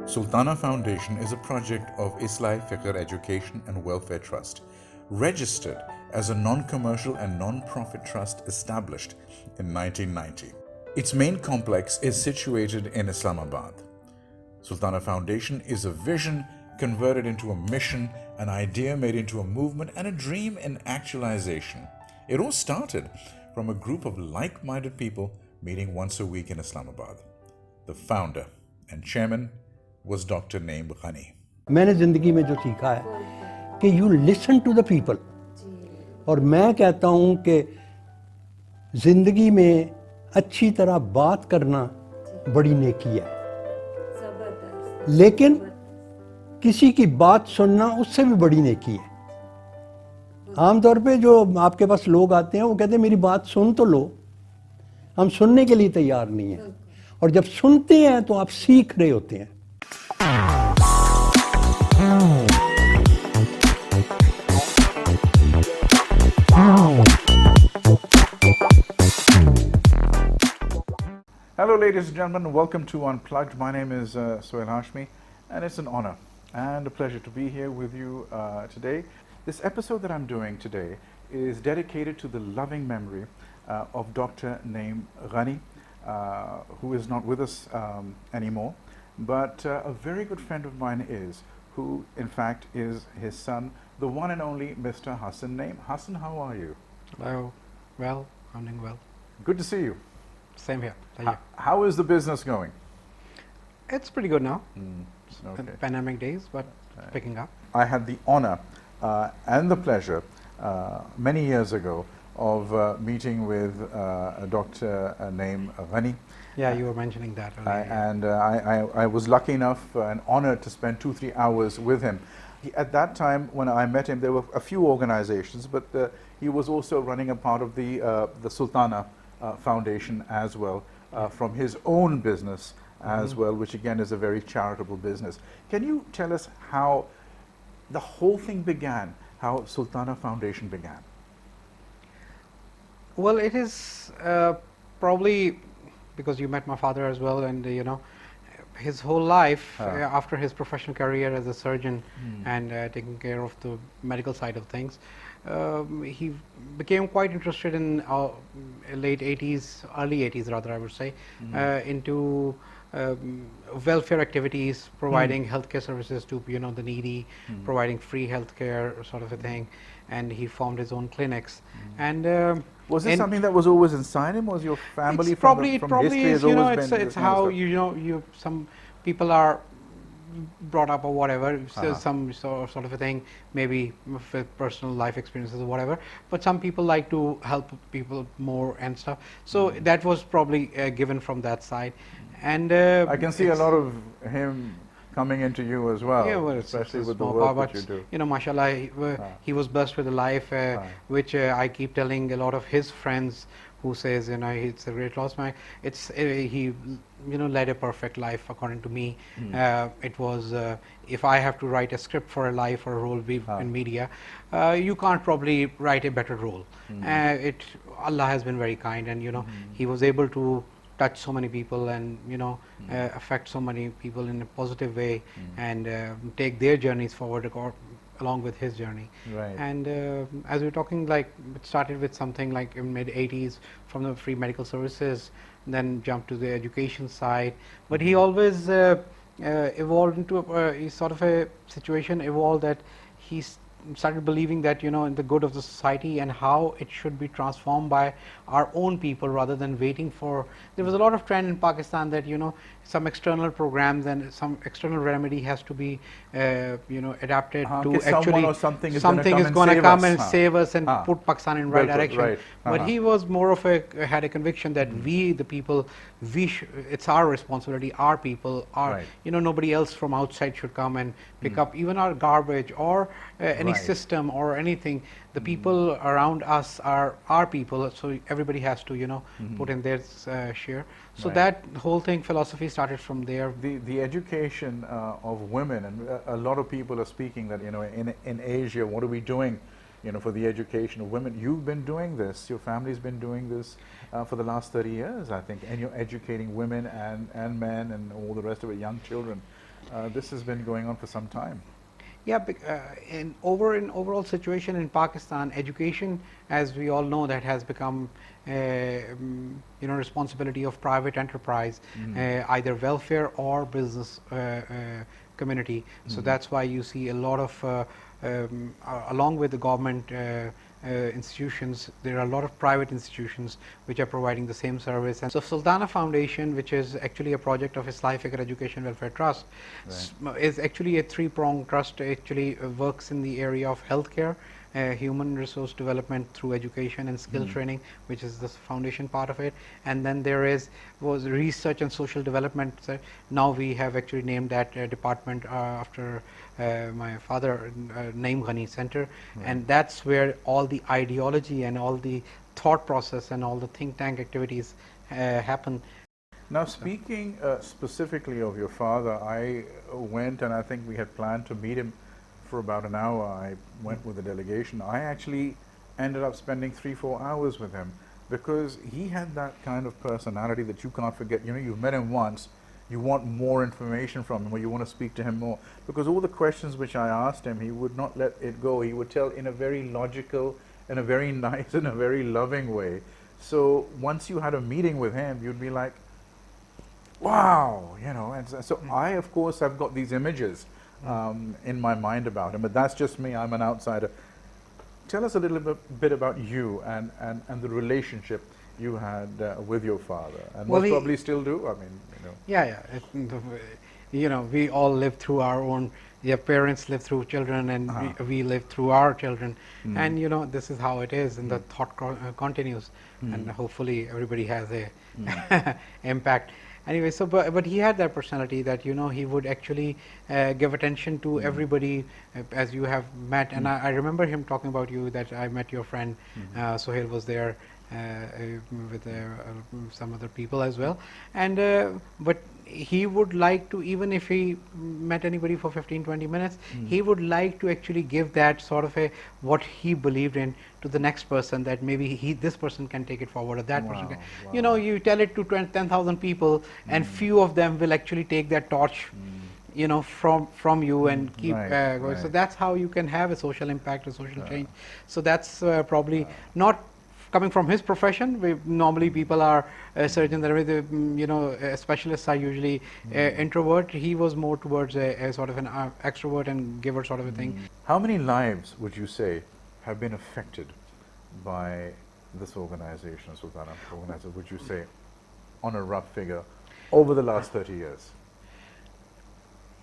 Sultana Foundation is a project of Islai Fiqh Education and Welfare Trust, registered as a non-commercial and non-profit trust established in 1990. Its main complex is situated in Islamabad. Sultana Foundation is a vision converted into a mission, an idea made into a movement, and a dream in actualization. It all started from a group of like-minded people meeting once a week in Islamabad. The founder and chairman was Dr. Naeem Ghani. मैंने ज़िंदगी में जो सीखा है कि you listen to the people, और मैं कहता हूँ कि ज़िंदगी में अच्छी तरह बात करना बड़ी नेकी है, लेकिन किसी की बात सुनना उससे भी बड़ी नेकी है। आमतौर पे जो आपके पास लोग आते हैं वो कहते हैं मेरी बात सुन तो लो, हम सुनने के लिए तैयार नहीं हैं, और जब सुनते हैं तो आप सीख रहे होते हैं। Hello ladies and gentlemen, welcome to Unplugged. My name is Sohail Hashmi, and it's an honor and a pleasure to be here with you today. This episode that I'm doing today is dedicated to the loving memory of Dr. Naeem Ghani, who is not with us anymore, but a very good friend of mine who in fact is his son, the one and only Mr. Hasan Naeem. Hasan, how are you? Hello. Well, I'm doing well. Good to see you. Same here. Thank you. How is the business going? It's pretty good now. Okay. Pandemic days, but picking up. I had the honor and the pleasure many years ago of meeting with Dr. Naeem Ghani. Yeah, you were mentioning that earlier. And I was lucky enough and honored to spend 2-3 hours with him. At that time, when I met him, there were a few organizations, but he was also running a part of the Sultana Foundation as well, from his own business as well, which again is a very charitable business. Can you tell us how the whole thing began, how Sultana Foundation began? Well, it is probably because you met my father as well, and you know, his whole life after his professional career as a surgeon and taking care of the medical side of things, he became quite interested in late 80s, early 80s rather I would say, into welfare activities, providing healthcare services to the needy, providing free healthcare sort of a thing, and he formed his own clinics. And was this something that was always inside him? Was your family from history is, has always been it's how some people are brought up or whatever, some sort of a thing, maybe with personal life experiences or whatever, but some people like to help people more and stuff, so that was probably given from that side. And I can see a lot of him coming into you as well, yeah, well, especially it's with the small work part, that you do. You know, mashallah, he was blessed with a life which I keep telling a lot of his friends who says, it's a great loss. He led a perfect life according to me. It was if I have to write a script for a life or a role in media, you can't probably write a better role. Allah has been very kind, and he was able to touch so many people and affect so many people in a positive way, and take their journeys forward along with his journey. Right. And as we're talking, like, it started with something like in mid 80s from the free medical services, then jumped to the education side, but he always evolved into a sort of a situation that he started believing that in the good of the society and how it should be transformed by our own people rather than waiting for. There was a lot of trend in Pakistan that some external programs and some external remedy has to be adapted to actually something is going to come and save us and put Pakistan in right direction. Right. But he was more of had a conviction that we the people, it's our responsibility, our people, nobody else from outside should come and pick up even our garbage or any system or anything. The people around us are our people, so everybody has to put in their share. So that whole philosophy started from there. The education of women, and a lot of people are speaking that in Asia, what are we doing for the education of women? You've been doing this, your family's been doing this for the last 30 years, I think, and you're educating women and men and all the rest of it, young children. This has been going on for some time. Yeah, in overall situation in Pakistan, education, as we all know, that has become responsibility of private enterprise, either welfare or business community. So that's why you see a lot of along with the government institutions, there are a lot of private institutions which are providing the same service. And so Sultana Foundation, which is actually a project of Islamic Education Welfare Trust, is actually a three-pronged trust. Actually works in the area of healthcare, human resource development through education and skill training, which is the foundation part of it. And then there was research and social development. Now we have actually named that department after my father, Naeem Ghani Center, and that's where all the ideology and all the thought process and all the think tank activities happen. Now, speaking specifically of your father, I went and I think we had planned to meet him for about an hour. I went with a delegation. I actually ended up spending 3-4 hours with him because he had that kind of personality that you can't forget. You know, you've met him once, you want more information from him, or you want to speak to him more, because all the questions which I asked him, he would not let it go. He would tell in a very logical, in a very nice, in a very loving way. So once you had a meeting with him, you'd be like, wow, you know. And so I, of course, have got these images in my mind about him, but that's just me. I'm an outsider. Tell us a little bit about you and the relationship you had with your father, and well, most probably still do. I mean, you know. Yeah. You know, we all live through our own. Yeah, parents live through children, and we live through our children, and you know, this is how it is, and the thought continues, and hopefully everybody has a impact. Anyway, so but he had that personality that, you know, he would actually give attention to everybody, as you have met. And I remember him talking about you, that I met your friend Sohail was there with some other people as well. And but he would like to, even if he met anybody for 15-20 minutes, he would like to actually give that sort of a what he believed in to the next person, that maybe this person can take it forward, or that person can. You know, you tell it to 10,000 people, and few of them will actually take that torch, you know, from you and keep going. So that's how you can have a social impact, a social change. So that's probably not coming from his profession. Normally people are surgeons, you know, specialists are usually introvert. He was more towards a sort of an extrovert and giver sort of a thing. How many lives would you say have been affected by this organization, Sultana Organizer, would you say, on a rough figure, over the last 30 years?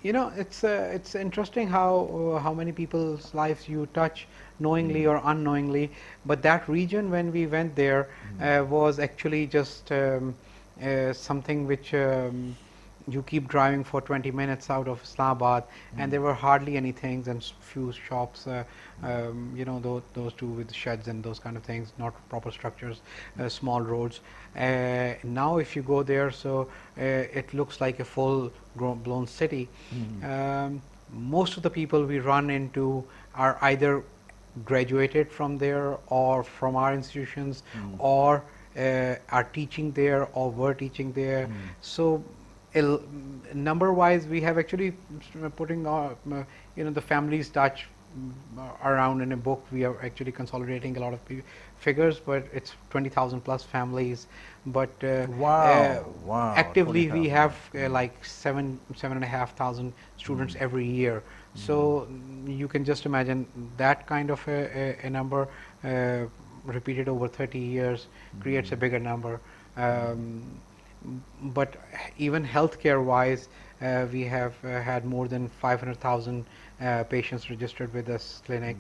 You know, it's interesting how many people's lives you touch, knowingly or unknowingly. But that region, when we went there, was actually just something which you keep driving for 20 minutes out of Islamabad, and there were hardly any things, and few shops, you know, those two with sheds and those kind of things, not proper structures, small roads. Now if you go there, so it looks like a full blown city. Most of the people we run into are either graduated from there or from our institutions, or are teaching there or were teaching there. So number wise, we have actually putting you know, the families touch around in a book. We are actually consolidating a lot of figures, but it's 20,000 plus families. But actively we have like 7,500 students every year. So you can just imagine that kind of a number repeated over 30 years creates a bigger number. But even healthcare wise, we have had more than 500,000 patients registered with this clinic.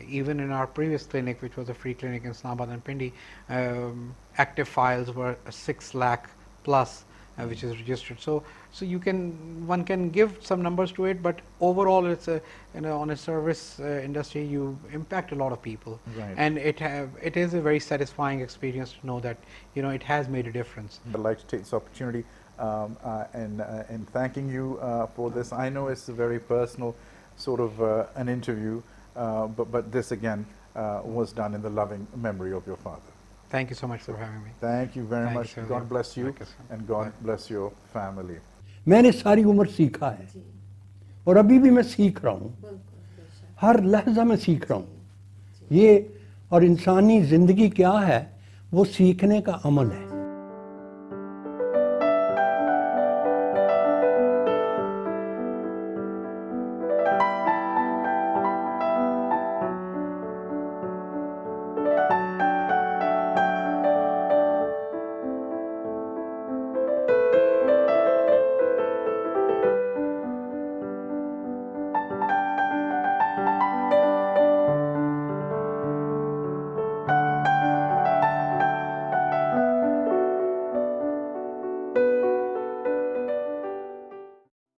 Even in our previous clinic, which was a free clinic in Islamabad and Pindi, active files were 6 lakh plus, which is registered. So one can give some numbers to it, but overall it's a, you know, on a service industry, you impact a lot of people, and it is a very satisfying experience to know that, you know, it has made a difference. I'd like to take this opportunity and thanking you for this. I know it's a very personal sort of an interview, but this again was done in the loving memory of your father. Thank you so much for having me. Thank you very much. You, God bless you, and God bless your family. मैंने सारी उम्र सीखा है और अभी भी मैं सीख रहा हूँ, हर लहजा में सीख रहा हूँ ये। और इंसानी ज़िंदगी क्या है, वो सीखने का अमल है।